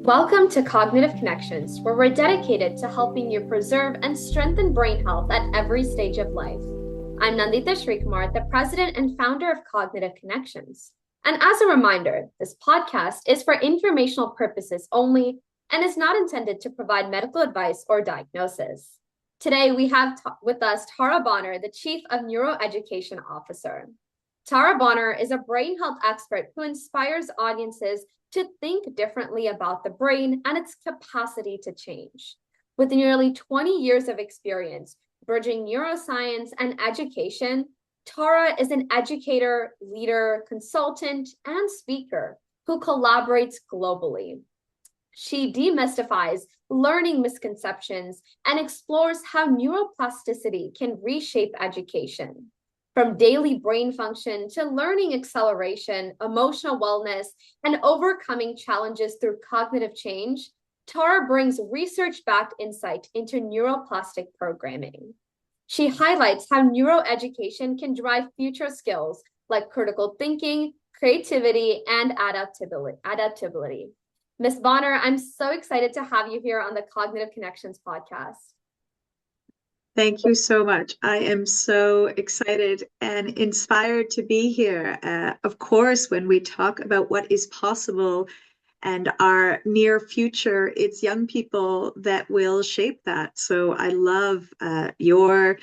Welcome to Cognitive Connections, where we're dedicated to helping you preserve and strengthen brain health at every stage of life. I'm Nandita Srikumar, the president and founder of Cognitive Connections. And as a reminder, this podcast is for informational purposes only and is not intended to provide medical advice or diagnosis. Today, we have with us Tara Bonner, the Chief of Neuroeducation Officer. Tara Bonner is a brain health expert who inspires audiences to think differently about the brain and its capacity to change. With nearly 20 years of experience bridging neuroscience and education, Tara is an educator, leader, consultant, and speaker who collaborates globally. She demystifies learning misconceptions and explores how neuroplasticity can reshape education. From daily brain function to learning acceleration, emotional wellness, and overcoming challenges through cognitive change, Tara brings research-backed insight into neuroplastic programming. She highlights how neuroeducation can drive future skills like critical thinking, creativity, and adaptability. Ms. Bonner, I'm so excited to have you here on the Cognitive Connections podcast. Thank you so much. I am so excited and inspired to be here. Of course, when we talk about what is possible and our near future, it's young people that will shape that. So I love your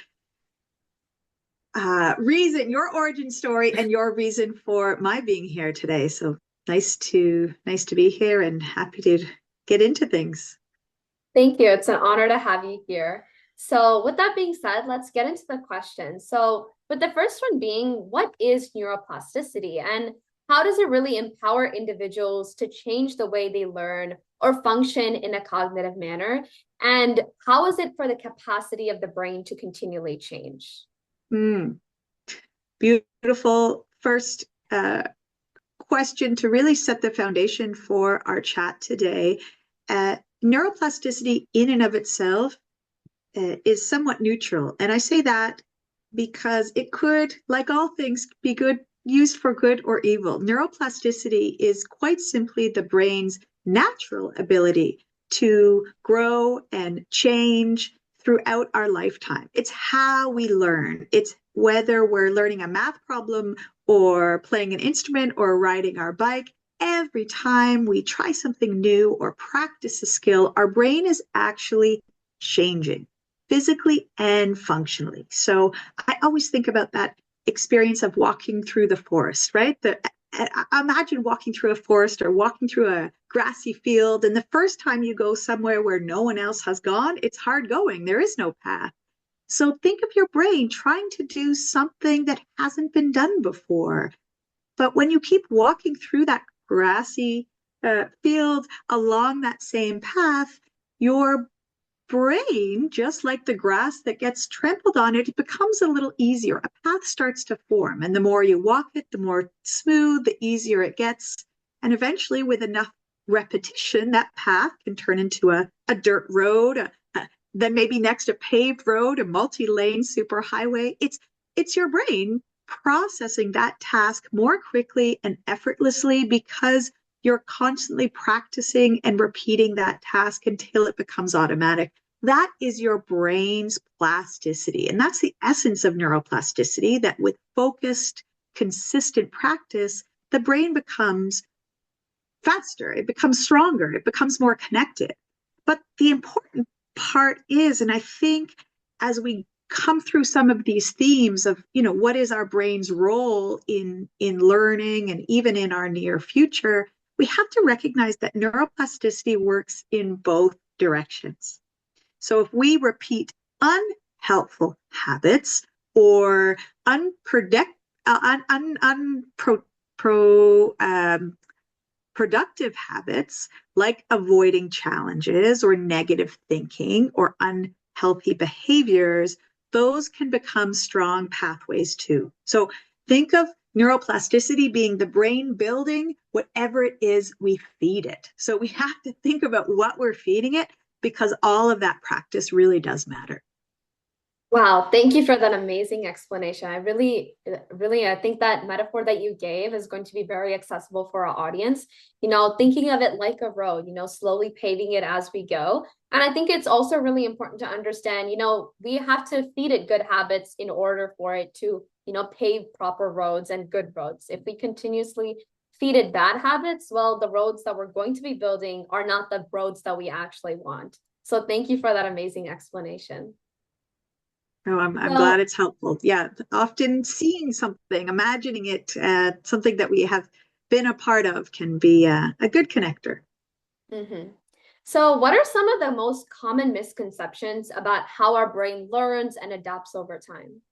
reason, your origin story, and your reason for my being here today. So nice to be here and happy to get into things. Thank you. It's an honor to have you here. So with that being said, let's get into the questions. So with the first one being, what is neuroplasticity and how does it really empower individuals to change the way they learn or function in a cognitive manner? And how is it for the capacity of the brain to continually change? Beautiful first question to really set the foundation for our chat today. Neuroplasticity in and of itself is somewhat neutral. And I say that because it could, like all things, be used for good or evil. Neuroplasticity is quite simply the brain's natural ability to grow and change throughout our lifetime. It's how we learn. It's whether we're learning a math problem or playing an instrument or riding our bike. Every time we try something new or practice a skill, our brain is actually changing, physically and functionally. So I always think about that experience of walking through the forest, right? Imagine walking through a forest or walking through a grassy field, and the first time you go somewhere where no one else has gone, it's hard going. There is no path. So think of your brain trying to do something that hasn't been done before. But when you keep walking through that grassy field along that same path, your brain, just like the grass that gets trampled on, it becomes a little easier. A path starts to form, and the more you walk it, the more smooth, the easier it gets. And eventually, with enough repetition, that path can turn into a dirt road, then maybe next a paved road, a multi-lane superhighway. It's your brain processing that task more quickly and effortlessly because you're constantly practicing and repeating that task until it becomes automatic. That is your brain's plasticity. And that's the essence of neuroplasticity, that with focused, consistent practice, the brain becomes faster, it becomes stronger, it becomes more connected. But the important part is, and I think as we come through some of these themes of, what is our brain's role in learning and even in our near future, we have to recognize that neuroplasticity works in both directions. So if we repeat unhelpful habits or unproductive habits like avoiding challenges or negative thinking or unhealthy behaviors, those can become strong pathways too. So think of neuroplasticity being the brain building whatever it is we feed it. So we have to think about what we're feeding it because all of that practice really does matter. Wow, thank you for that amazing explanation. I think that metaphor that you gave is going to be very accessible for our audience. Thinking of it like a road, slowly paving it as we go. And I think it's also really important to understand, we have to feed it good habits in order for it to, pave proper roads and good roads. If we continuously feed it bad habits, well, the roads that we're going to be building are not the roads that we actually want. So thank you for that amazing explanation. Oh, I'm glad So, it's helpful. Yeah, often seeing something, imagining it, something that we have been a part of can be a good connector. mhm. So, what are some of the most common misconceptions about how our brain learns and adapts over time?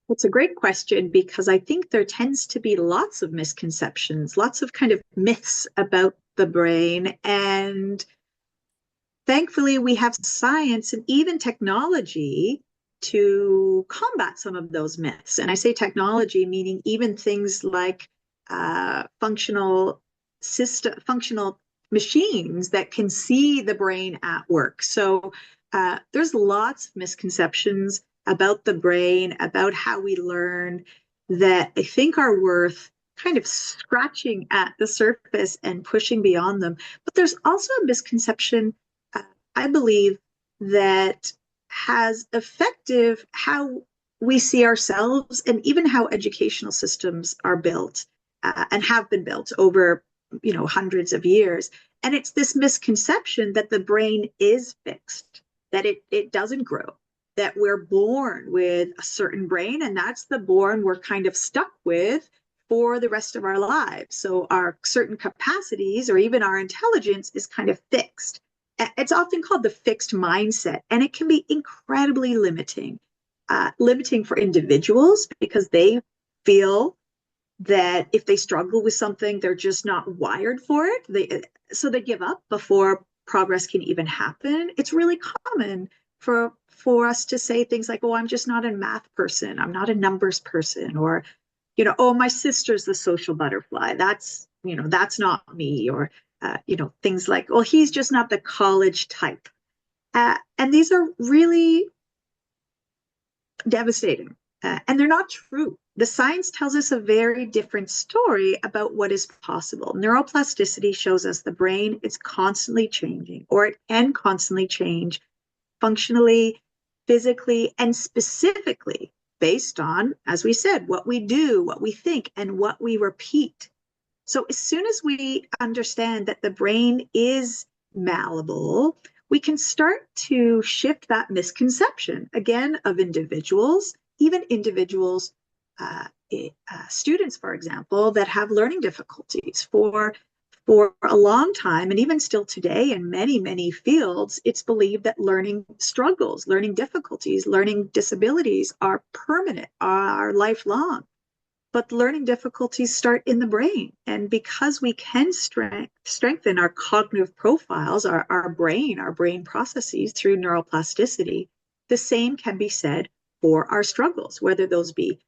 It's a great question because I think there tends to be lots of misconceptions, lots of kind of myths about the brain. And thankfully, we have science and even technology to combat some of those myths. And I say technology, meaning even things like functional machines that can see the brain at work. So there's lots of misconceptions about the brain, about how we learn, that I think are worth kind of scratching at the surface and pushing beyond them. But there's also a misconception, I believe, that has affected how we see ourselves and even how educational systems are built, and have been built over hundreds of years. And it's this misconception that the brain is fixed, that it doesn't grow, that we're born with a certain brain, and that's the born we're kind of stuck with for the rest of our lives. So our certain capacities or even our intelligence is kind of fixed. It's often called the fixed mindset, and it can be incredibly limiting. Limiting for individuals because they feel that if they struggle with something, they're just not wired for it. So they give up before progress can even happen. It's really common for us to say things like, "Oh, I'm just not a math person. I'm not a numbers person," or "Oh, my sister's the social butterfly. That's not me," or things like, "Oh, he's just not the college type." And these are really devastating. And they're not true. The science tells us a very different story about what is possible. Neuroplasticity shows us the brain is constantly changing, or it can constantly change functionally, physically, and specifically based on, as we said, what we do, what we think, and what we repeat. So as soon as we understand that the brain is malleable, we can start to shift that misconception again of individuals, even individuals, students, for example, that have learning difficulties for a long time, and even still today in many, many fields, it's believed that learning struggles, learning difficulties, learning disabilities are permanent, are lifelong. But learning difficulties start in the brain. And because we can strengthen our cognitive profiles, our brain processes through neuroplasticity, the same can be said for our struggles, whether those be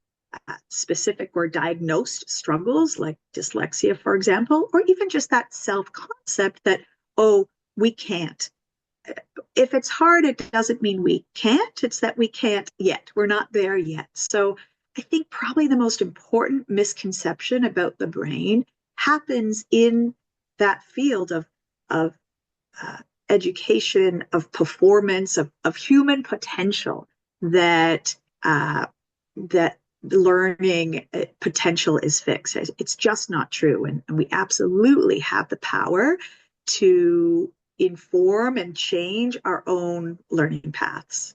specific or diagnosed struggles like dyslexia, for example, or even just that self concept that, "Oh, we can't." If it's hard, it doesn't mean we can't. It's that we can't yet. We're not there yet. So I think probably the most important misconception about the brain happens in that field of education, of performance, of human potential, that that learning potential is fixed. It's just not true. And we absolutely have the power to inform and change our own learning paths.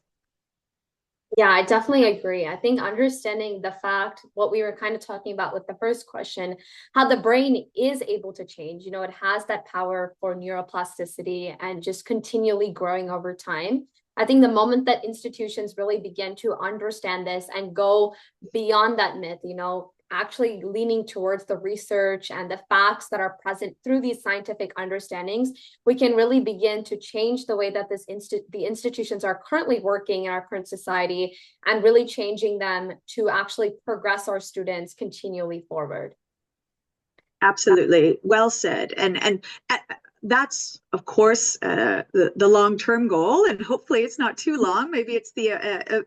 Yeah, I definitely agree. I think understanding the fact, what we were kind of talking about with the first question, how the brain is able to change, it has that power for neuroplasticity and just continually growing over time. I think the moment that institutions really begin to understand this and go beyond that myth, actually leaning towards the research and the facts that are present through these scientific understandings, we can really begin to change the way that the institutions are currently working in our current society and really changing them to actually progress our students continually forward. Absolutely, well said. And That's, of course, the long-term goal, and hopefully it's not too long. Maybe it's the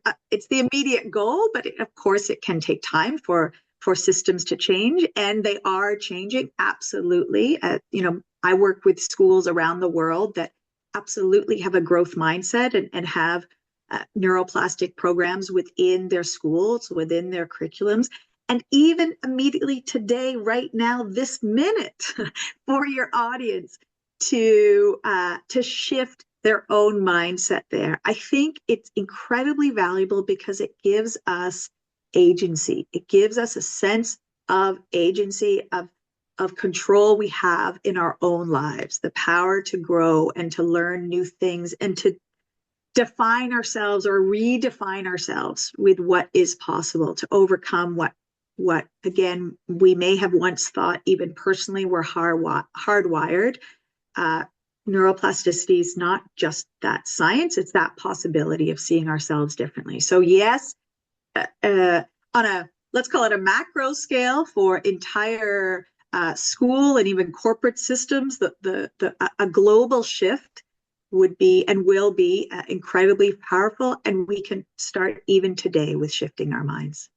immediate goal, but of course it can take time for systems to change, and they are changing absolutely. I work with schools around the world that absolutely have a growth mindset and have neuroplastic programs within their schools, within their curriculums. And even immediately today, right now, this minute, for your audience to shift their own mindset there. I think it's incredibly valuable because it gives us agency. It gives us a sense of agency, of control we have in our own lives, the power to grow and to learn new things and to define ourselves or redefine ourselves with what is possible, to overcome what again we may have once thought even personally were hardwired. Neuroplasticity is not just that science, it's that possibility of seeing ourselves differently. So yes, on a, let's call it a macro scale for entire school and even corporate systems, a global shift would be and will be incredibly powerful, and we can start even today with shifting our minds.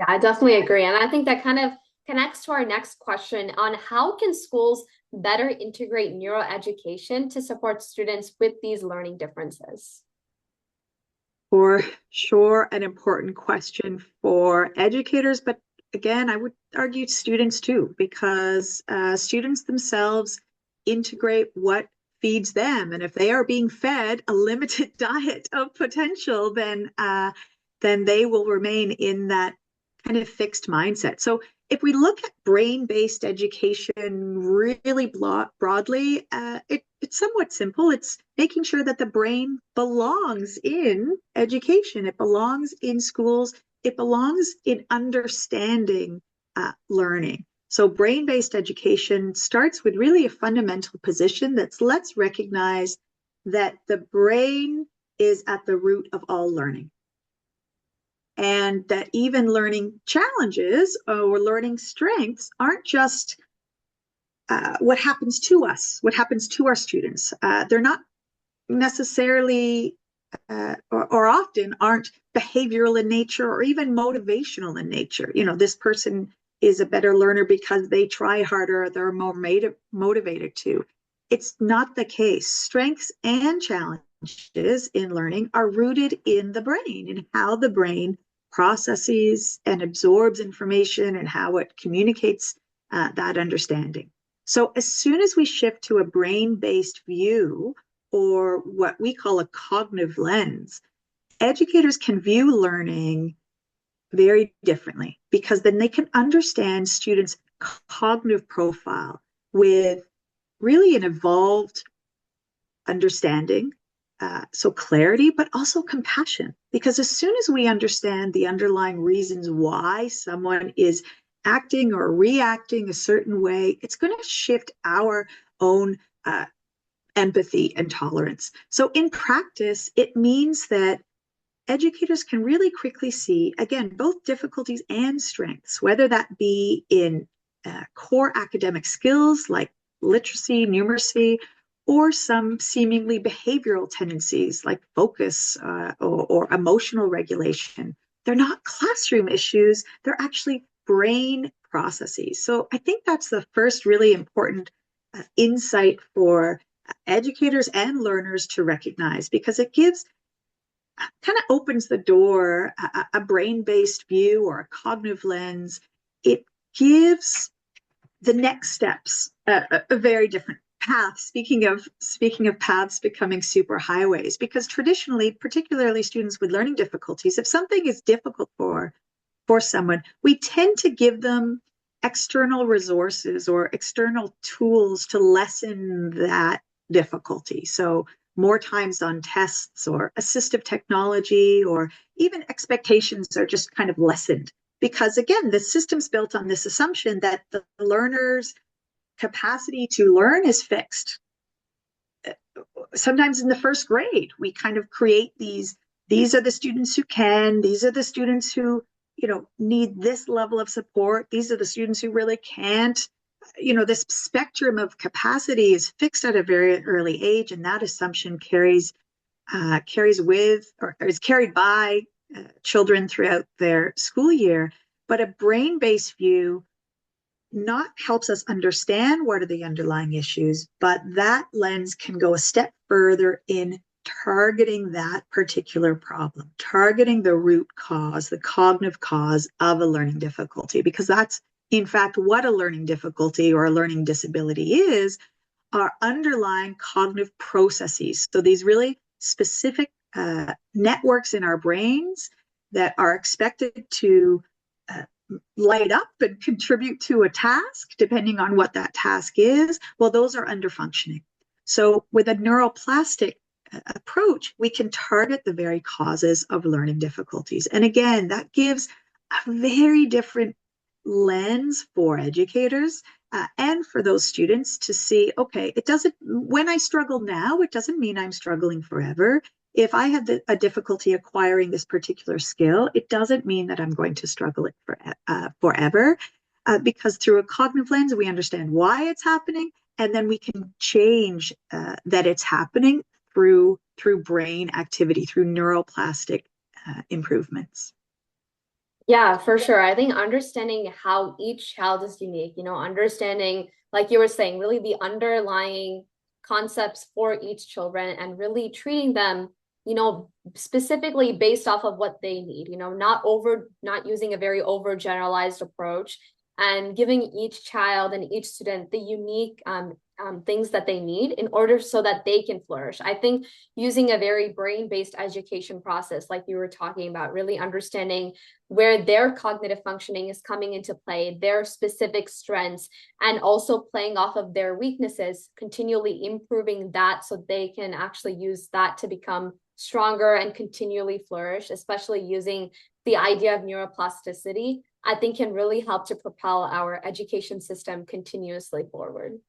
Yeah, I definitely agree. And I think that kind of connects to our next question on how can schools better integrate neuroeducation to support students with these learning differences? For sure, an important question for educators, but again, I would argue students too, because students themselves integrate what feeds them. And if they are being fed a limited diet of potential, then they will remain in that kind of fixed mindset. So if we look at brain-based education really broadly, it's somewhat simple. It's making sure that the brain belongs in education. It belongs in schools. It belongs in understanding learning. So brain-based education starts with really a fundamental position that's let's recognize that the brain is at the root of all learning. And that even learning challenges or learning strengths aren't just what happens to us, what happens to our students. They're not necessarily or often aren't behavioral in nature or even motivational in nature. This person is a better learner because they try harder, or they're more motivated to. It's not the case. Strengths and challenges in learning are rooted in the brain and how the brain processes and absorbs information and how it communicates that understanding. So as soon as we shift to a brain-based view, or what we call a cognitive lens, educators can view learning very differently, because then they can understand students' cognitive profile with really an evolved understanding, so clarity, but also compassion. Because as soon as we understand the underlying reasons why someone is acting or reacting a certain way, it's going to shift our own empathy and tolerance. So in practice, it means that educators can really quickly see, again, both difficulties and strengths, whether that be in core academic skills like literacy, numeracy, or some seemingly behavioral tendencies like focus or emotional regulation. They're not classroom issues, they're actually brain processes. So I think that's the first really important insight for educators and learners to recognize, because it gives kind of opens the door, a brain-based view or a cognitive lens. It gives the next steps a very different path. Speaking of paths becoming super highways, because traditionally, particularly students with learning difficulties, if something is difficult for someone, we tend to give them external resources or external tools to lessen that difficulty. So more times on tests or assistive technology, or even expectations are just kind of lessened, because again, the system's built on this assumption that the learner's capacity to learn is fixed. Sometimes in the first grade, we kind of create these are the students who can, these are the students who need this level of support, these are the students who really can't. this spectrum of capacity is fixed at a very early age, and that assumption carries with or is carried by children throughout their school year. But a brain-based view not helps us understand what are the underlying issues, but that lens can go a step further in targeting that particular problem, targeting the root cause, the cognitive cause of a learning difficulty, because that's in fact what a learning difficulty or a learning disability is, are underlying cognitive processes. So these really specific networks in our brains that are expected to light up and contribute to a task, depending on what that task is, well, those are under functioning. So with a neuroplastic approach, we can target the very causes of learning difficulties. And again, that gives a very different lens for educators and for those students to see, okay, when I struggle now, it doesn't mean I'm struggling forever. If I have a difficulty acquiring this particular skill, it doesn't mean that I'm going to struggle it forever, because through a cognitive lens, we understand why it's happening, and then we can change that it's happening through brain activity, through neuroplastic improvements. Yeah, for sure. I think understanding how each child is unique, understanding, like you were saying, really the underlying concepts for each children and really treating them, specifically based off of what they need, not using a very overgeneralized approach, and giving each child and each student the unique things that they need in order so that they can flourish. I think using a very brain-based education process, like you were talking about, really understanding where their cognitive functioning is coming into play, their specific strengths, and also playing off of their weaknesses, continually improving that so they can actually use that to become stronger and continually flourish, especially using the idea of neuroplasticity, I think can really help to propel our education system continuously forward.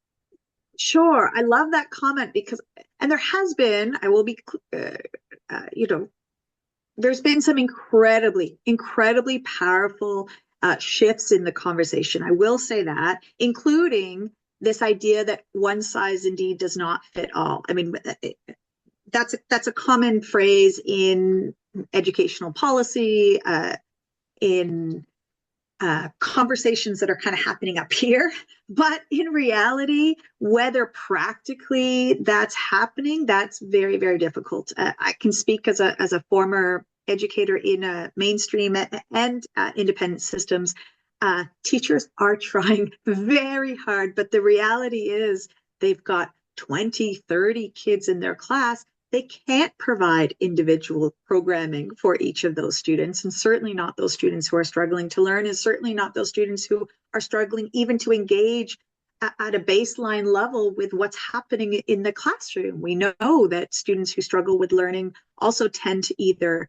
Sure. I love that comment because, and there has been, I will be, there's been some incredibly, incredibly powerful shifts in the conversation. I will say that, including this idea that one size indeed does not fit all. I mean, that's a common phrase in educational policy, in conversations that are kind of happening up here. But in reality, whether practically that's happening, that's very, very difficult. I can speak as a former educator in mainstream and independent systems. Teachers are trying very hard, but the reality is they've got 20, 30 kids in their class. They can't provide individual programming for each of those students, and certainly not those students who are struggling to learn, and certainly not those students who are struggling even to engage at a baseline level with what's happening in the classroom. We know that students who struggle with learning also tend to either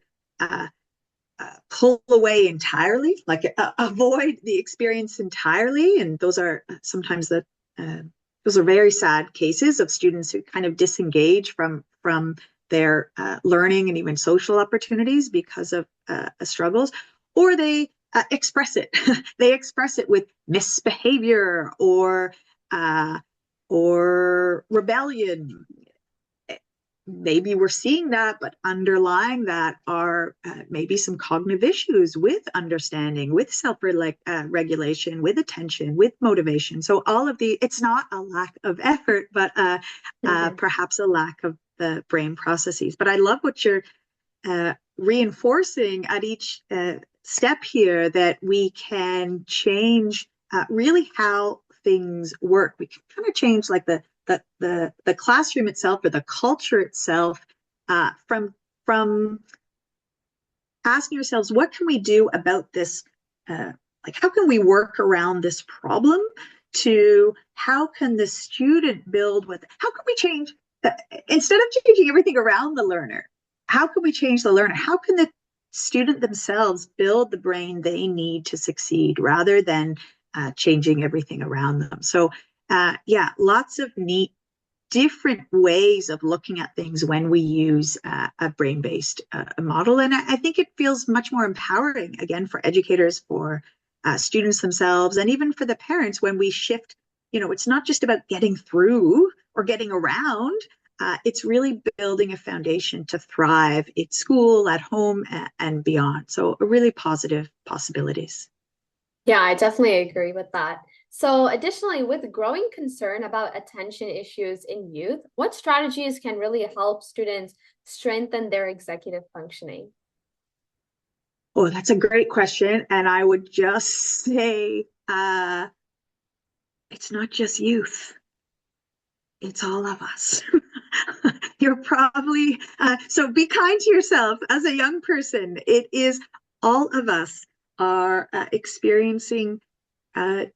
pull away entirely, like avoid the experience entirely, and those are sometimes those are very sad cases of students who kind of disengage from their learning and even social opportunities because of struggles, or they express it. They express it with misbehavior or rebellion. Maybe we're seeing that, but underlying that are maybe some cognitive issues with understanding, with self-regulation, with attention, with motivation. So all of it's not a lack of effort, but perhaps a lack of the brain processes. But I love what you're reinforcing at each step here, that we can change really how things work. We can kind of change like the classroom itself, or the culture itself, from asking ourselves, what can we do about this? Like, how can we work around this problem? To how can the student build with? How can we change? Instead of changing everything around the learner, how can we change the learner? How can the student themselves build the brain they need to succeed, rather than changing everything around them? So lots of neat different ways of looking at things when we use a brain-based model. And I think it feels much more empowering, again, for educators, for students themselves, and even for the parents, when we shift it's not just about getting through or getting around. It's really building a foundation to thrive at school, at home, and beyond. So really positive possibilities. Yeah, I definitely agree with that. So, additionally, with growing concern about attention issues in youth, what strategies can really help students strengthen their executive functioning? Oh, that's a great question. And I would just say it's not just youth, it's all of us. You're probably, so be kind to yourself as a young person. It is all of us are experiencing a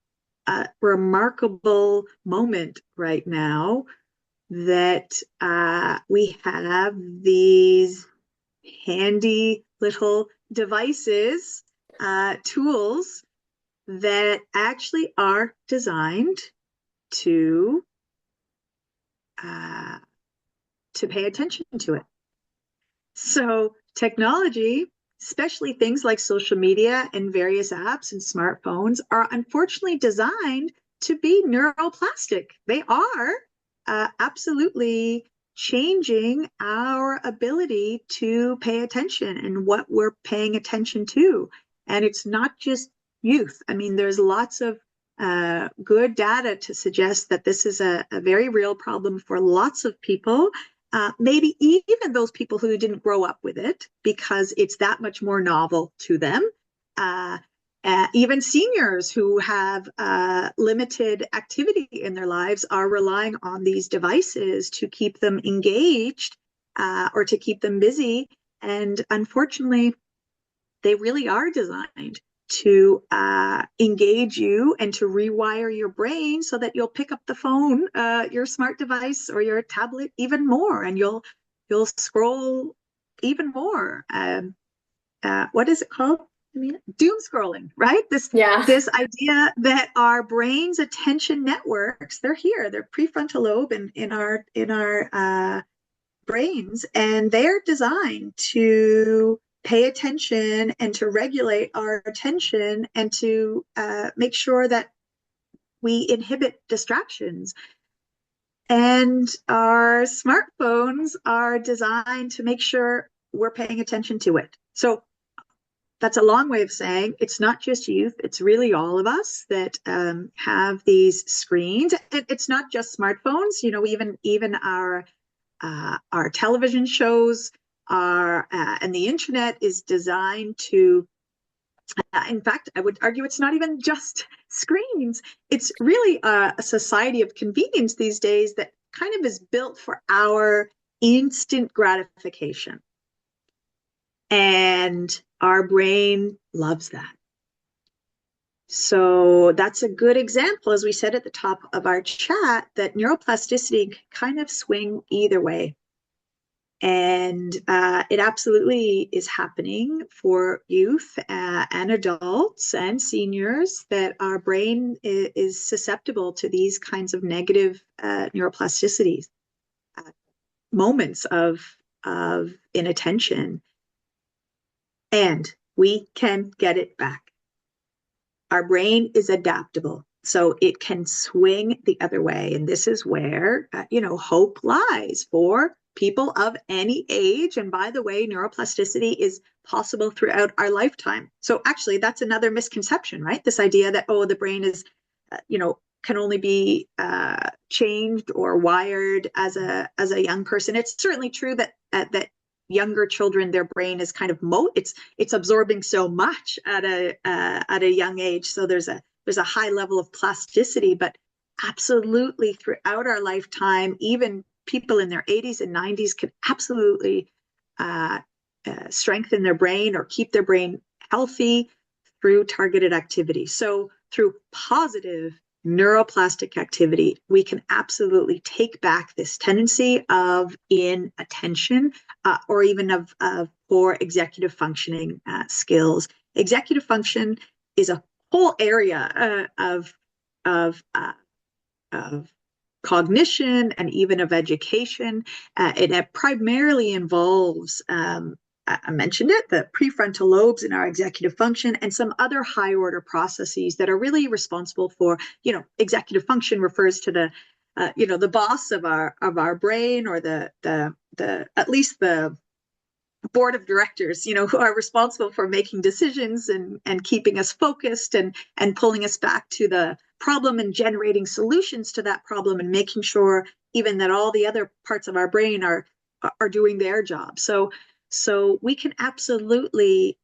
remarkable moment right now that we have these handy little devices, tools that actually are designed to uh, to pay attention to it. So technology, especially things like social media and various apps and smartphones, are unfortunately designed to be neuroplastic. They are absolutely changing our ability to pay attention and what we're paying attention to. And it's not just youth. I mean, there's lots of good data to suggest that this is a very real problem for lots of people. Maybe even those people who didn't grow up with it because it's that much more novel to them. Uh, Even seniors who have limited activity in their lives are relying on these devices to keep them engaged or to keep them busy. And unfortunately, they really are designed to engage you and to rewire your brain so that you'll pick up the phone, your smart device or your tablet even more, and you'll scroll even more. What is it called? I mean, doom scrolling, right? This Yeah. this idea that our brain's attention networks, they're here, they're prefrontal lobe in our brains, and they're designed to pay attention and to regulate our attention and to make sure that we inhibit distractions. And our smartphones are designed to make sure we're paying attention to it. So that's a long way of saying it's not just youth, it's really all of us that have these screens. It's not just smartphones, even our television shows are, and the internet is designed to, in fact, I would argue it's not even just screens. It's really a society of convenience these days that kind of is built for our instant gratification. And our brain loves that. So that's a good example, as we said at the top of our chat, that neuroplasticity can kind of swing either way. And it absolutely is happening for youth and adults and seniors, that our brain is susceptible to these kinds of negative neuroplasticities, moments of inattention, and we can get it back. Our brain is adaptable, so it can swing the other way. And this is where, hope lies for people of any age. And by the way, neuroplasticity is possible throughout our lifetime. So actually, that's another misconception, right? This idea that, the brain is, can only be changed or wired as a young person. It's certainly true that younger children, their brain is kind of it's absorbing so much at a young age. So there's a high level of plasticity, but absolutely throughout our lifetime, even people in their 80s and 90s can absolutely strengthen their brain or keep their brain healthy through targeted activity. So through positive neuroplastic activity, we can absolutely take back this tendency of inattention or even of poor executive functioning skills. Executive function is a whole area of cognition and even of education. It primarily involves I mentioned it, the prefrontal lobes in our executive function, and some other high order processes that are really responsible for, executive function refers to the boss of our brain, or the at least the board of directors, who are responsible for making decisions and keeping us focused and pulling us back to the problem and generating solutions to that problem, and making sure even that all the other parts of our brain are doing their job. So we can absolutely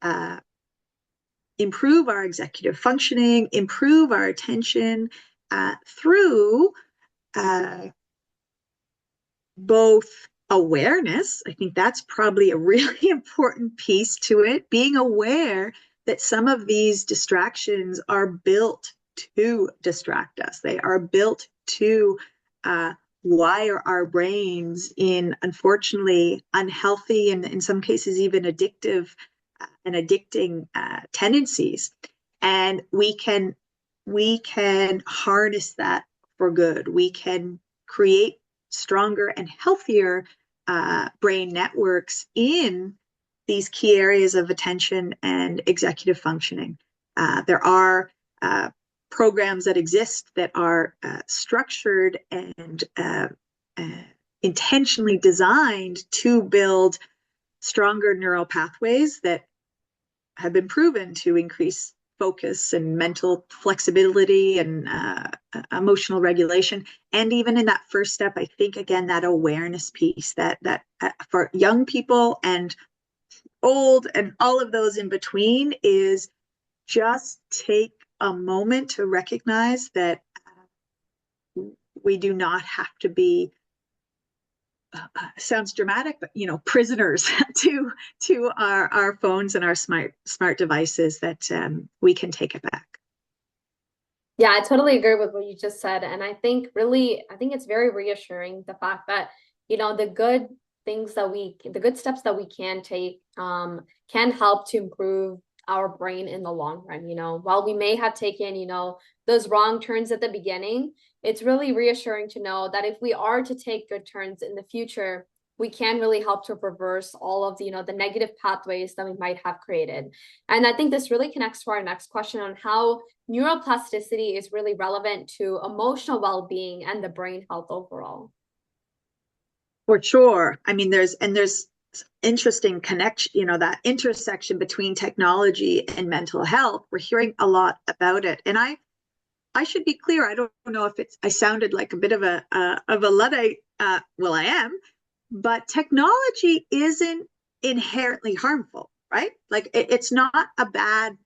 improve our executive functioning, improve our attention through both awareness. I think that's probably a really important piece to it, being aware that some of these distractions are built to distract us. They are built to wire our brains in, unfortunately, unhealthy and in some cases even addictive and addicting tendencies. And we can harness that for good. We can create stronger and healthier brain networks in these key areas of attention and executive functioning. There are programs that exist that are structured and intentionally designed to build stronger neural pathways that have been proven to increase focus and mental flexibility and emotional regulation. And even in that first step, I think, again, that awareness piece that for young people and old and all of those in between is just take a moment to recognize that we do not have to be sounds dramatic, but prisoners to our phones and our smart devices, that we can take it back. Yeah, I totally agree with what you just said. And I think it's very reassuring, the fact that, the good steps that we can take can help to improve our brain in the long run. While we may have taken, those wrong turns at the beginning, it's really reassuring to know that if we are to take good turns in the future, we can really help to reverse all of the negative pathways that we might have created. And I think this really connects to our next question on how neuroplasticity is really relevant to emotional well-being and the brain health overall. For sure. I mean, there's interesting connection, that intersection between technology and mental health. We're hearing a lot about it. And I should be clear, I don't know if I sounded like a bit of a Luddite. Well, I am, but technology isn't inherently harmful, right? Like it's not a bad,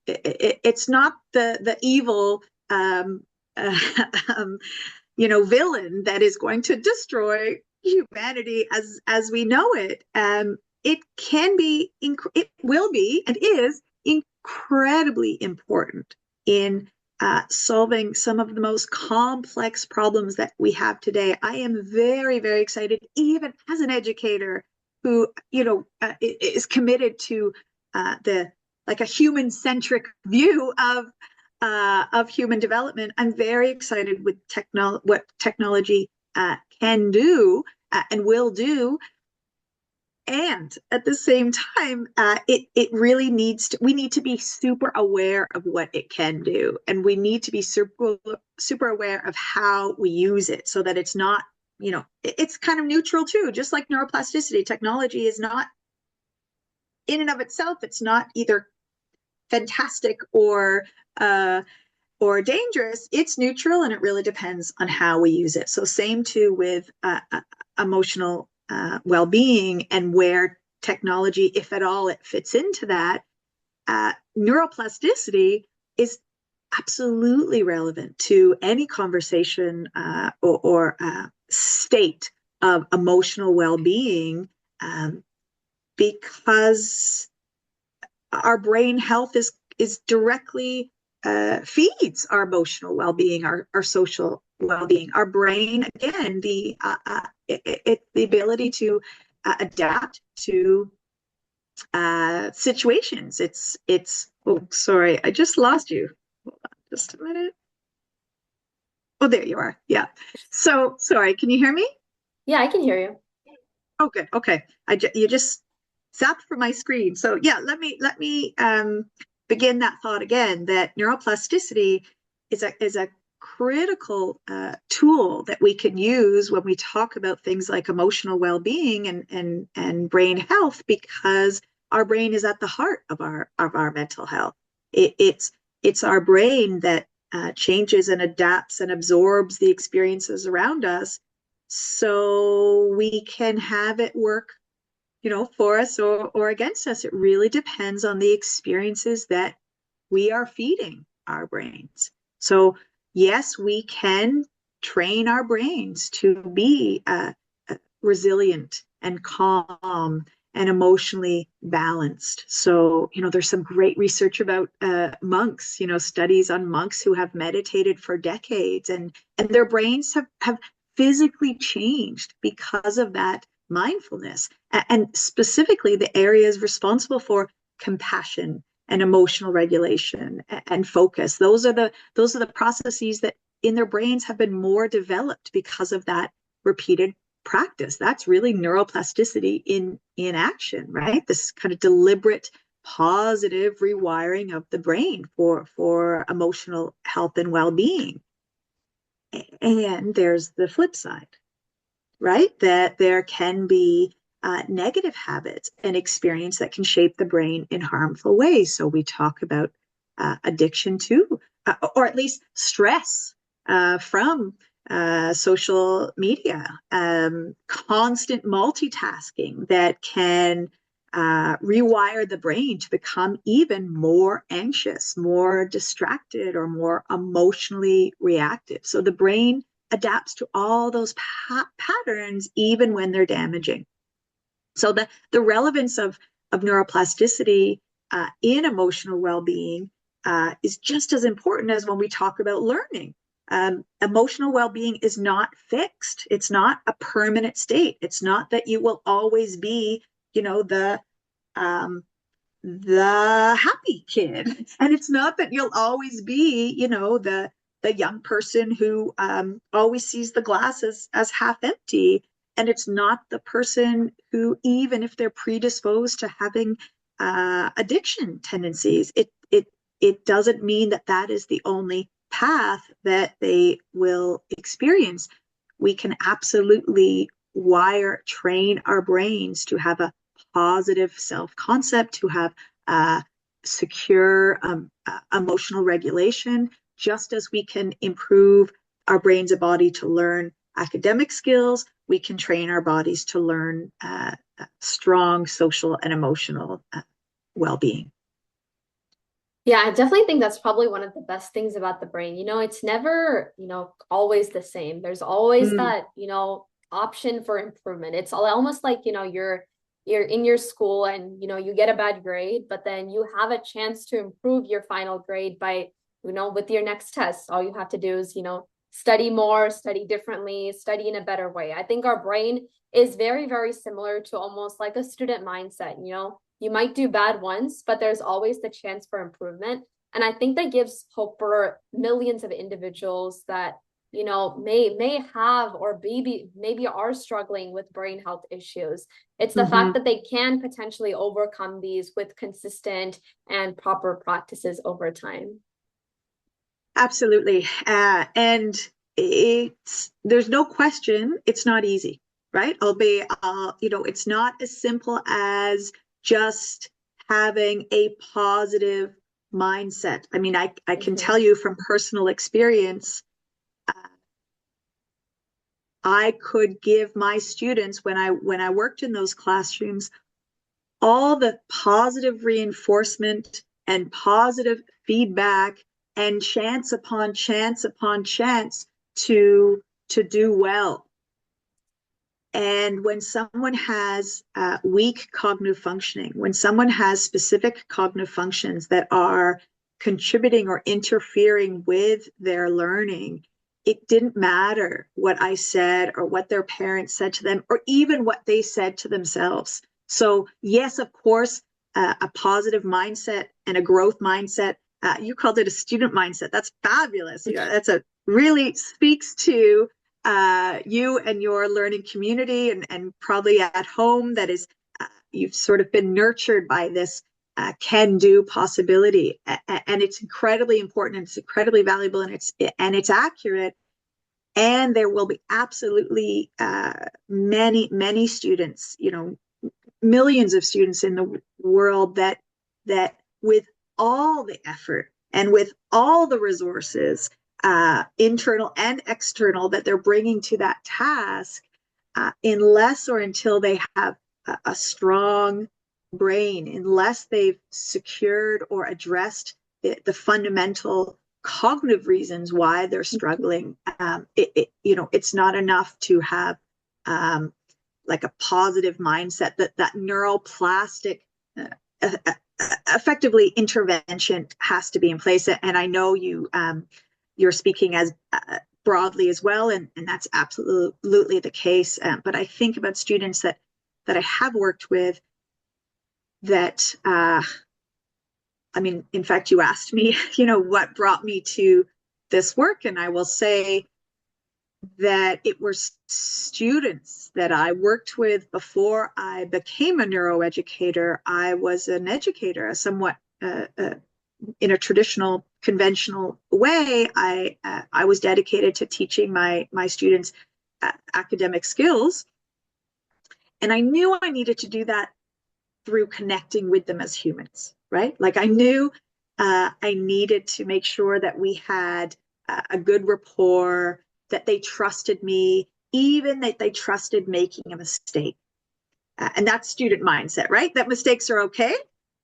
it's not the evil, villain that is going to destroy humanity as we know it. It will be, and is incredibly important in solving some of the most complex problems that we have today. I am very, very excited, even as an educator who, is committed to a human-centric view of human development. I'm very excited with what technology can do and will do. And at the same time, it really we need to be super aware of what it can do. And we need to be super aware of how we use it, so that it's not, it's kind of neutral too. Just like neuroplasticity, technology is not, in and of itself, it's not either fantastic or dangerous. It's neutral, and it really depends on how we use it. So same too with emotional well-being, and where technology, if at all, it fits into that. Neuroplasticity is absolutely relevant to any conversation or state of emotional well-being, because our brain health is directly feeds our emotional well-being, our social well-being. Our brain, again, the ability to adapt to situations. Oh, sorry, I just lost you. Hold on just a minute. Oh, there you are. Yeah. So sorry, can you hear me? Yeah, I can hear you. Oh, good. Okay. You just zapped from my screen. So yeah, let me begin that thought again. That neuroplasticity is a critical tool that we can use when we talk about things like emotional well-being and brain health, because our brain is at the heart of our mental health. It's our brain that changes and adapts and absorbs the experiences around us, so we can have it work, for us or against us. It really depends on the experiences that we are feeding our brains. So yes, we can train our brains to be resilient and calm and emotionally balanced. So, there's some great research about monks, studies on monks who have meditated for decades, and their brains have physically changed because of that mindfulness, and specifically the areas responsible for compassion and emotional regulation and focus. Those are the processes that in their brains have been more developed because of that repeated practice. That's really neuroplasticity in action, right? This kind of deliberate positive rewiring of the brain for emotional health and well-being. And there's the flip side, right? That there can be negative habits and experience that can shape the brain in harmful ways. So we talk about addiction too, or at least stress from social media, constant multitasking that can rewire the brain to become even more anxious, more distracted, or more emotionally reactive. So the brain adapts to all those patterns even when they're damaging. So the relevance of neuroplasticity in emotional well-being is just as important as when we talk about learning. Emotional well-being is not fixed. It's not a permanent state. It's not that you will always be, um, the happy kid, and it's not that you'll always be, the young person who always sees the glass as half empty. And it's not the person who, even if they're predisposed to having addiction tendencies, it doesn't mean that that is the only path that they will experience. We can absolutely train our brains to have a positive self-concept, to have secure emotional regulation, just as we can improve our brain's ability to learn academic skills. We can train our bodies to learn strong social and emotional well-being. Yeah, I definitely think that's probably one of the best things about the brain. It's never, always the same. There's always Mm, that, option for improvement. It's almost like, you're in your school and, you get a bad grade, but then you have a chance to improve your final grade by, with your next test. All you have to do is, study more, study differently, study in a better way. I think our brain is very, very similar to almost like a student mindset. You might do bad once, but there's always the chance for improvement. And I think that gives hope for millions of individuals that, may have or maybe are struggling with brain health issues. It's the mm-hmm. fact that they can potentially overcome these with consistent and proper practices over time. Absolutely. And there's no question it's not easy, right? It's not as simple as just having a positive mindset. I mean, I can tell you from personal experience, uh, I could give my students, when I worked in those classrooms, all the positive reinforcement and positive feedback and chance upon chance upon chance to do well. And when someone has weak cognitive functioning, when someone has specific cognitive functions that are contributing or interfering with their learning, it didn't matter what I said or what their parents said to them or even what they said to themselves. So yes, of course, a positive mindset and a growth mindset. You called it a student mindset. That's fabulous. That's a really speaks to you and your learning community, and probably at home, that is you've sort of been nurtured by this can-do possibility, and it's incredibly important, and it's incredibly valuable, and it's accurate. And there will be absolutely many students, millions of students in the world that with all the effort and with all the resources, internal and external, that they're bringing to that task, unless or until they have a strong brain, unless they've secured or addressed the fundamental cognitive reasons why they're struggling, it's not enough to have like a positive mindset. That neuroplastic effectively intervention has to be in place. And I know you're speaking as broadly as well, and that's absolutely the case. But I think about students that I have worked with that, in fact, you asked me, what brought me to this work, and I will say that it were students that I worked with before I became a neuroeducator. I was an educator, a somewhat in a traditional, conventional way. I was dedicated to teaching my students academic skills, and I knew I needed to do that through connecting with them as humans, right? Like I knew I needed to make sure that we had a good rapport, that they trusted me, even that they trusted making a mistake. And that's student mindset, right? That mistakes are okay.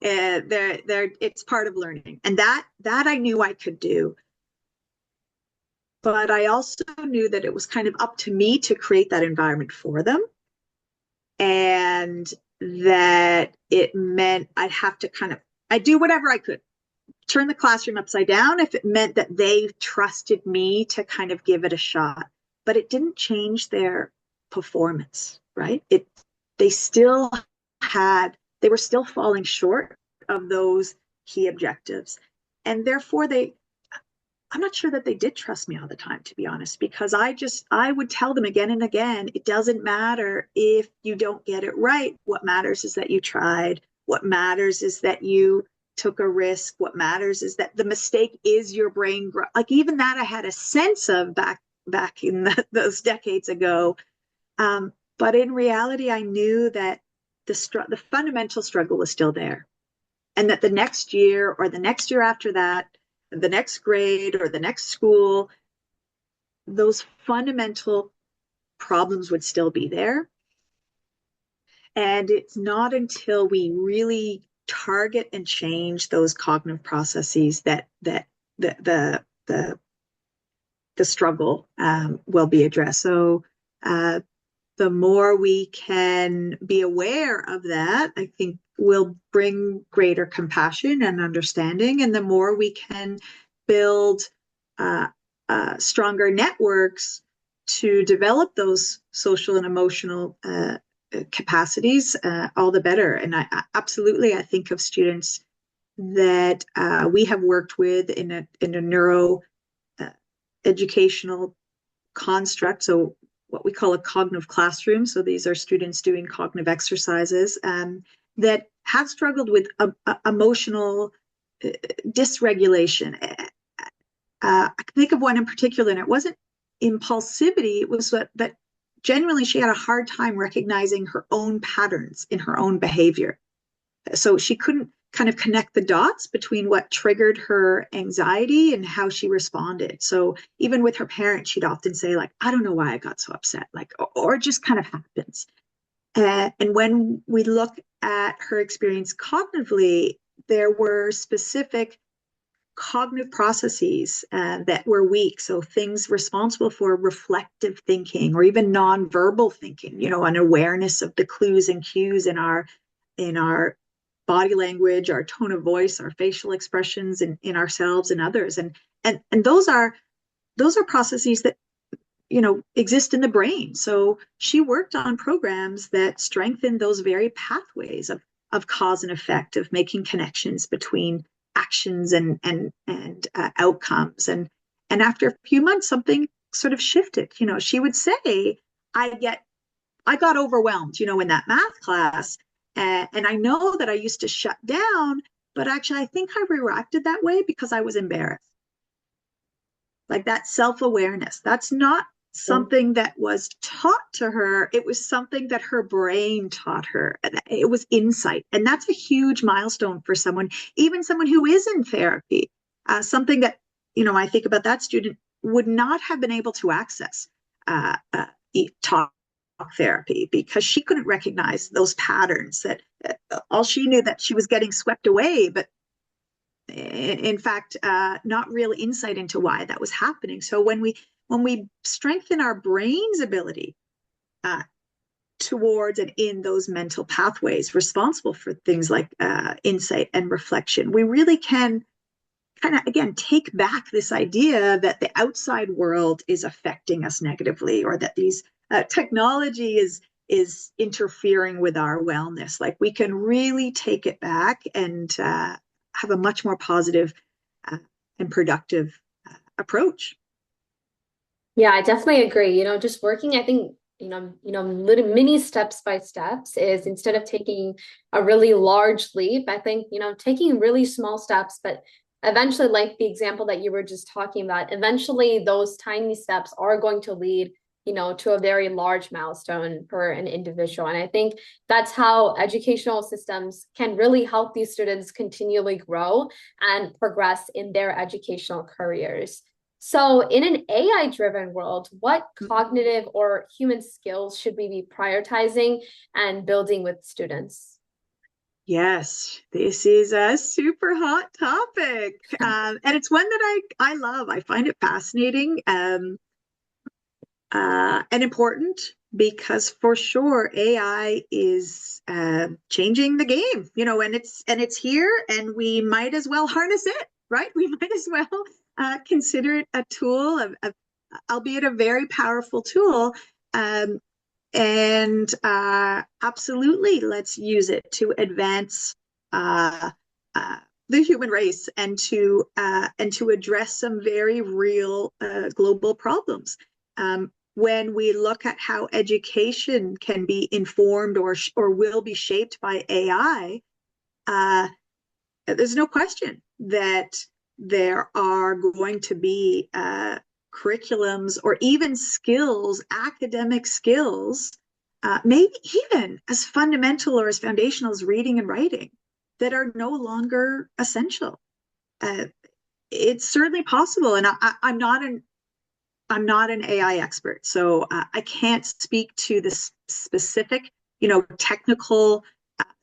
It's part of learning. And that I knew I could do. But I also knew that it was kind of up to me to create that environment for them. And that it meant I'd have to I'd do whatever I could, turn the classroom upside down if it meant that they trusted me to kind of give it a shot. But it didn't change their performance, right? They were still falling short of those key objectives. And therefore I'm not sure that they did trust me all the time, to be honest, because I would tell them again and again, it doesn't matter if you don't get it right. What matters is that you tried. What matters is that you took a risk. What matters is that the mistake is your brain. Like even that I had a sense of back in those decades ago. But in reality, I knew that the fundamental struggle was still there. And that the next year or the next year after that, the next grade or the next school, those fundamental problems would still be there. And it's not until we really target and change those cognitive processes that the struggle will be addressed. So the more we can be aware of that, I think will bring greater compassion and understanding. And the more we can build stronger networks to develop those social and emotional capacities, all the better. And I think of students that we have worked with in a neuro educational construct. So what we call a cognitive classroom. So these are students doing cognitive exercises that have struggled with emotional dysregulation. I can think of one in particular, and it wasn't impulsivity. It was that genuinely she had a hard time recognizing her own patterns in her own behavior. So she couldn't kind of connect the dots between what triggered her anxiety and how she responded. So even with her parents, she'd often say, like, I don't know why I got so upset, like, or it just kind of happens. And when we look at her experience cognitively, there were specific cognitive processes that were weak. So things responsible for reflective thinking or even nonverbal thinking, an awareness of the clues and cues in our body language, our tone of voice, our facial expressions in ourselves and others. And those are processes that, exist in the brain. So she worked on programs that strengthen those very pathways of cause and effect, of making connections between actions and outcomes. And after a few months, something sort of shifted. She would say, I got overwhelmed, in that math class. And I know that I used to shut down, but actually I think I reacted that way because I was embarrassed. Like that self-awareness. That's not something that was taught to her. It was something that her brain taught her. It was insight. And that's a huge milestone for someone, even someone who is in therapy. Something that, I think about that student would not have been able to access talk therapy because she couldn't recognize those patterns that all she knew that she was getting swept away, but in fact, not real insight into why that was happening. So when we strengthen our brain's ability towards and in those mental pathways responsible for things like insight and reflection, we really can kind of, again, take back this idea that the outside world is affecting us negatively, or that these technology is interfering with our wellness. Like, we can really take it back and have a much more positive and productive approach. Yeah, I definitely agree. Just working, I think, little mini steps by steps is, instead of taking a really large leap, I think, taking really small steps, but eventually, like the example that you were just talking about, eventually those tiny steps are going to lead, to a very large milestone for an individual. And I think that's how educational systems can really help these students continually grow and progress in their educational careers. So in an AI-driven world, what cognitive or human skills should we be prioritizing and building with students? Yes, this is a super hot topic. And it's one that I love. I find it fascinating and important, because for sure AI is changing the game, and it's here, and we might as well harness it, right? We might as well consider it a tool, albeit a very powerful tool. And absolutely, let's use it to advance the human race, and to address some very real global problems. When we look at how education can be informed or will be shaped by AI, there's no question that there are going to be curriculums or even skills, academic skills, maybe even as fundamental or as foundational as reading and writing, that are no longer essential. It's certainly possible, and I'm not an AI expert, so I can't speak to the specific, technical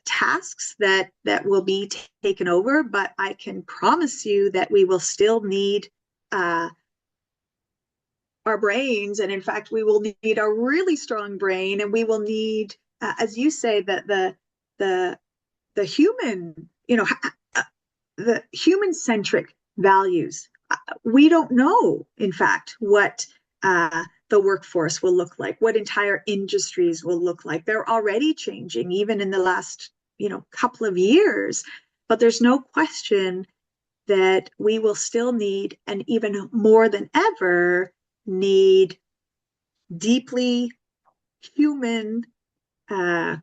tasks that will be taken over, but I can promise you that we will still need our brains, and in fact, we will need a really strong brain, and we will need, as you say, that the human, the human-centric values. We don't know, in fact, what the workforce will look like, what entire industries will look like. They're already changing, even in the last, couple of years. But there's no question that we will still need, and even more than ever, need deeply human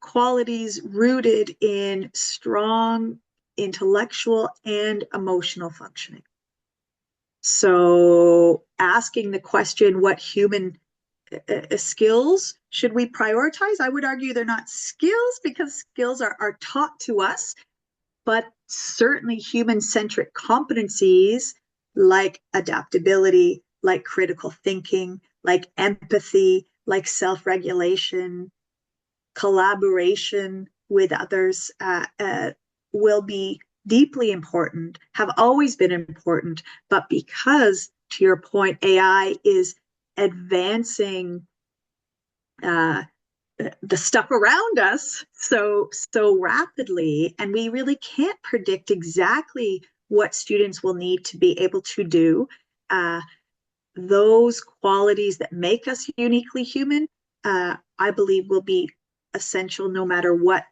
qualities rooted in strong intellectual and emotional functioning. So asking the question, what human skills should we prioritize? I would argue they're not skills, because skills are taught to us, but certainly human-centric competencies like adaptability, like critical thinking, like empathy, like self-regulation, collaboration with others will be deeply important, have always been important, but because, to your point, AI is advancing the stuff around us so rapidly, and we really can't predict exactly what students will need to be able to do those qualities that make us uniquely human. I believe will be essential no matter what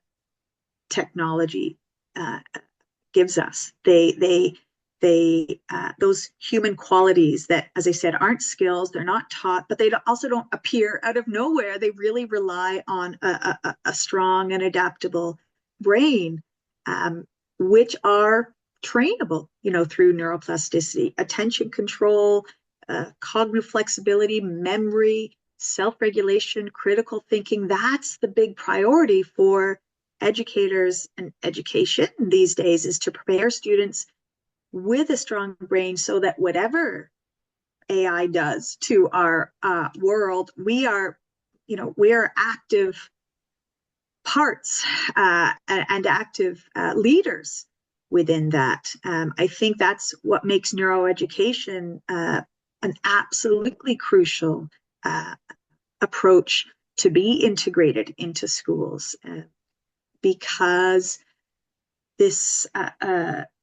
technology gives us. Those human qualities that, as I said, aren't skills, they're not taught, but they also don't appear out of nowhere. They really rely on a strong and adaptable brain, which are trainable, through neuroplasticity, attention control, cognitive flexibility, memory, self-regulation, critical thinking. That's the big priority for educators and education these days, is to prepare students with a strong brain so that whatever AI does to our world, we are active parts and active leaders within that. I think that's what makes neuroeducation an absolutely crucial approach to be integrated into schools, because this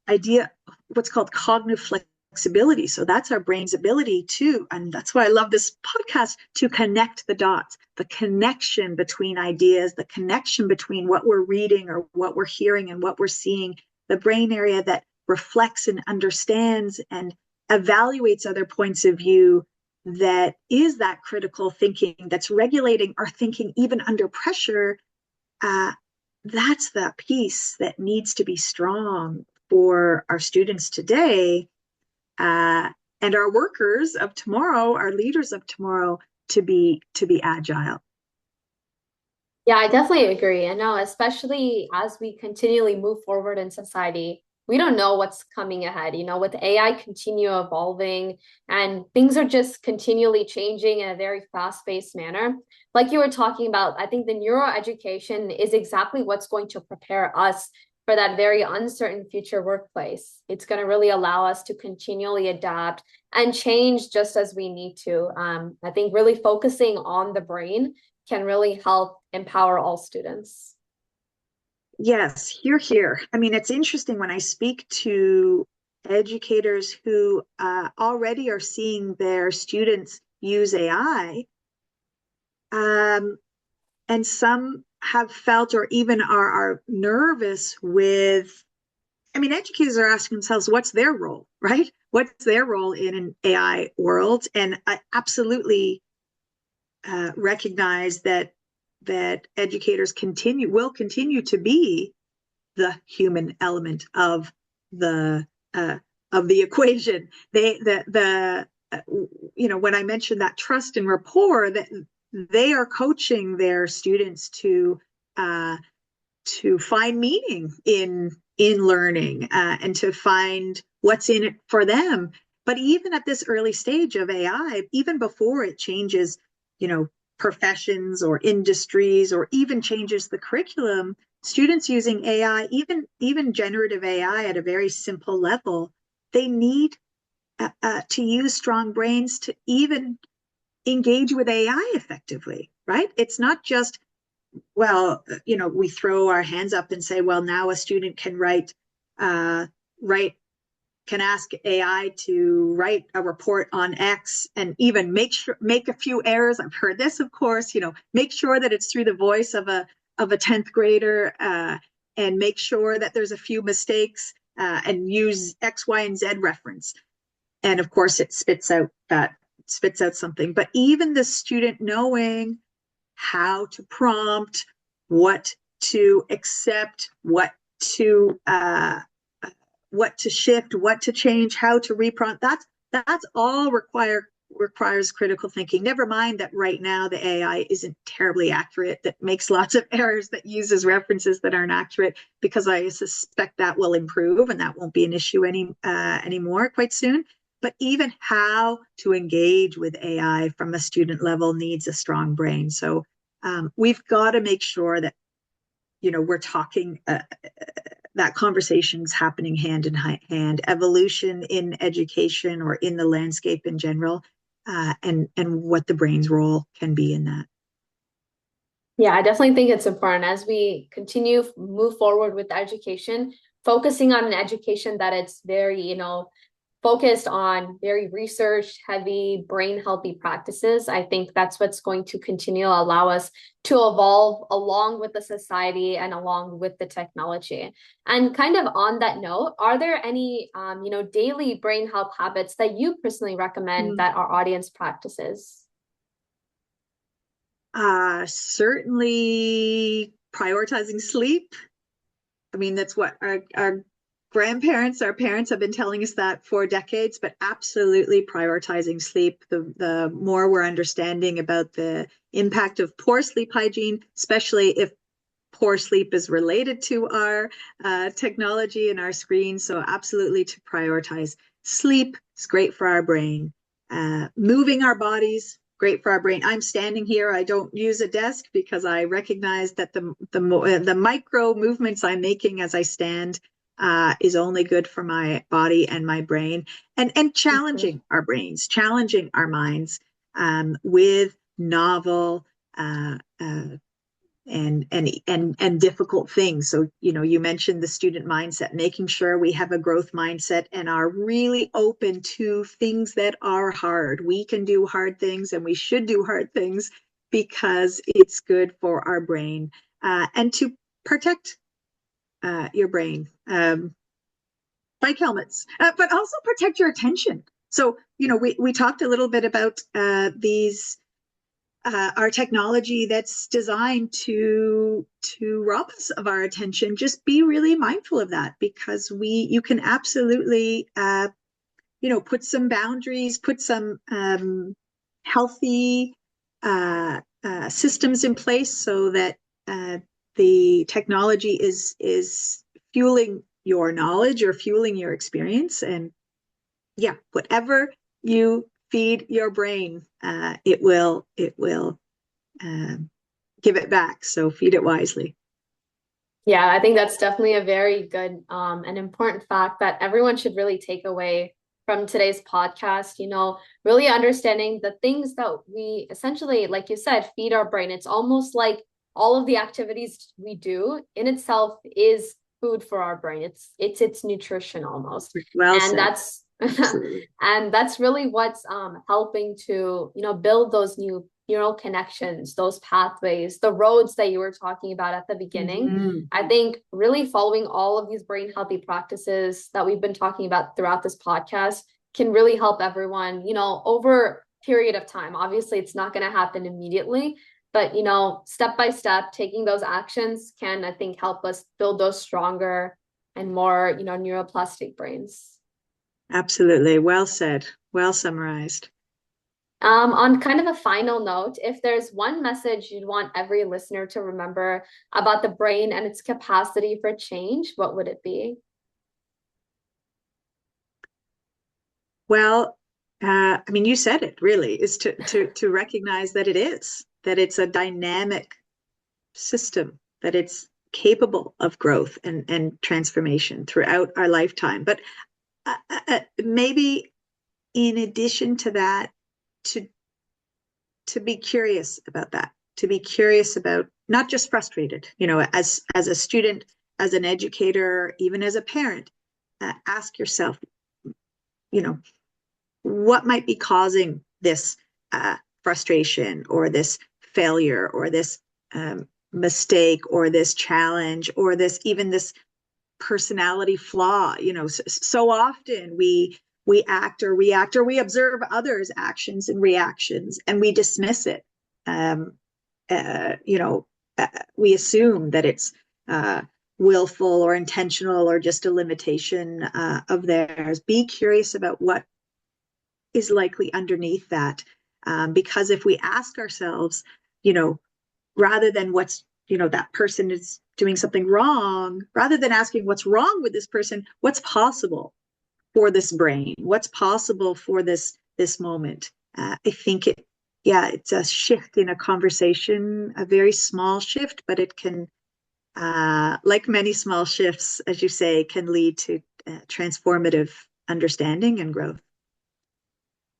idea, what's called cognitive flexibility. So that's our brain's ability to, and that's why I love this podcast, to connect the dots, the connection between ideas, the connection between what we're reading or what we're hearing and what we're seeing, the brain area that reflects and understands and evaluates other points of view, that is that critical thinking, that's regulating our thinking even under pressure. That's the piece that needs to be strong for our students today, and our workers of tomorrow, our leaders of tomorrow, to be agile. Yeah, I definitely agree. And now, especially as we continually move forward in society, we don't know what's coming ahead. With AI continue evolving and things are just continually changing in a very fast-paced manner. Like you were talking about, I think the neuroeducation is exactly what's going to prepare us for that very uncertain future workplace. It's going to really allow us to continually adapt and change just as we need to. I think really focusing on the brain can really help empower all students. Yes, here. I mean, it's interesting when I speak to educators who already are seeing their students use AI, and some have felt or even are nervous with, I mean, educators are asking themselves, what's their role, right? What's their role in an AI world? And I absolutely recognize that educators will continue to be the human element of the equation. When I mentioned that trust and rapport, that they are coaching their students to find meaning in learning, and to find what's in it for them. But even at this early stage of AI, even before it changes, professions or industries, or even changes the curriculum, students using AI, even generative AI at a very simple level, they need to use strong brains to even engage with AI effectively, right? It's not just, well, we throw our hands up and say, well, now a student can can ask AI to write a report on X, and even make a few errors. I've heard this, of course, make sure that it's through the voice of a 10th grader, and make sure that there's a few mistakes, and use X, Y, and Z reference. And of course it spits out something. But even the student knowing how to prompt, what to accept, what to shift, what to change, how to reprompt, that's all requires critical thinking. Never mind that right now the AI isn't terribly accurate, that makes lots of errors, that uses references that aren't accurate, because I suspect that will improve and that won't be an issue anymore quite soon. But even how to engage with AI from a student level needs a strong brain. So we've got to make sure that we're talking, that conversation's happening hand in hand, evolution in education or in the landscape in general, and what the brain's role can be in that. Yeah, I definitely think it's important as we continue move forward with education, focusing on an education that it's very, focused on very research heavy, brain healthy practices. I think that's what's going to continue to allow us to evolve along with the society and along with the technology. And kind of on that note, are there any, daily brain health habits that you personally recommend that our audience practices? Certainly prioritizing sleep, I mean, that's what our grandparents, our parents have been telling us that for decades, but absolutely prioritizing sleep. The more we're understanding about the impact of poor sleep hygiene, especially if poor sleep is related to our technology and our screens. So absolutely to prioritize sleep. It's great for our brain. Moving our bodies, great for our brain. I'm standing here. I don't use a desk because I recognize that the micro movements I'm making as I stand is only good for my body and my brain. And challenging our brains, challenging our minds with novel and difficult things. So, you mentioned the student mindset, making sure we have a growth mindset and are really open to things that are hard. We can do hard things and we should do hard things because it's good for our brain, and to protect your brain. Bike helmets, but also protect your attention. So, we talked a little bit about these our technology that's designed to rob us of our attention. Just be really mindful of that, because you can absolutely put some boundaries, put some healthy systems in place so that the technology is fueling your knowledge or fueling your experience. And yeah, whatever you feed your brain, it will give it back. So feed it wisely. Yeah, I think that's definitely a very good and important fact that everyone should really take away from today's podcast. Really understanding the things that we essentially, like you said, feed our brain. It's almost like all of the activities we do in itself is food for our brain. It's nutrition almost. Well And said. that's Absolutely. and that's really what's helping to, build those new neural connections, those pathways, the roads that you were talking about at the beginning. Mm-hmm. I think really following all of these brain healthy practices that we've been talking about throughout this podcast can really help everyone, over a period of time. Obviously, it's not going to happen immediately, but, step by step, taking those actions can, I think, help us build those stronger and more, neuroplastic brains. Absolutely. Well said. Well summarized. On kind of a final note, if there's one message you'd want every listener to remember about the brain and its capacity for change, what would it be? Well, I mean, you said it really, is to recognize that it's a dynamic system, that it's capable of growth and transformation throughout our lifetime. But maybe in addition to that, to be curious about that, to be curious about, not just frustrated, as a student, as an educator, even as a parent, ask yourself, what might be causing this frustration or this failure or this mistake or this challenge or this personality flaw. So often we act or react, or we observe others' actions and reactions, and we dismiss it. We assume that it's willful or intentional or just a limitation of theirs. Be curious about what is likely underneath that. Because if we ask ourselves, rather than that person is doing something wrong, rather than asking what's wrong with this person, what's possible for this brain? What's possible for this moment? I think it's a shift in a conversation, a very small shift, but it can, like many small shifts, as you say, can lead to transformative understanding and growth.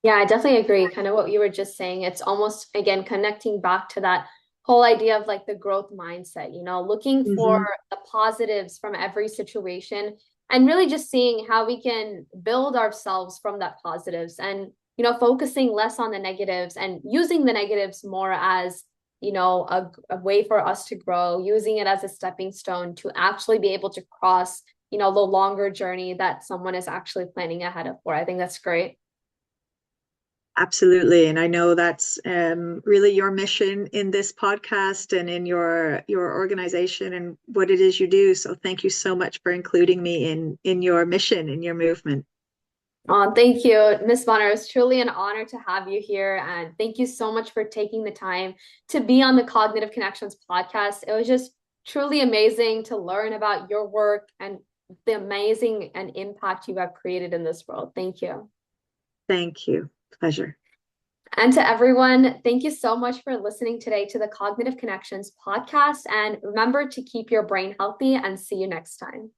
Yeah, I definitely agree. Kind of what you were just saying. It's almost, again, connecting back to that whole idea of like the growth mindset, looking for Mm-hmm. the positives from every situation and really just seeing how we can build ourselves from that positives and, focusing less on the negatives and using the negatives more as, a way for us to grow, using it as a stepping stone to actually be able to cross, the longer journey that someone is actually planning ahead of for. I think that's great. Absolutely. And I know that's really your mission in this podcast and in your organization and what it is you do. So thank you so much for including me in your mission, in your movement. Thank you, Ms. Bonner. It's truly an honor to have you here. And thank you so much for taking the time to be on the Cognitive Connections podcast. It was just truly amazing to learn about your work and the amazing and impact you have created in this world. Thank you. Thank you. Pleasure. And to everyone, thank you so much for listening today to the Cognitive Connections podcast. And remember to keep your brain healthy and see you next time.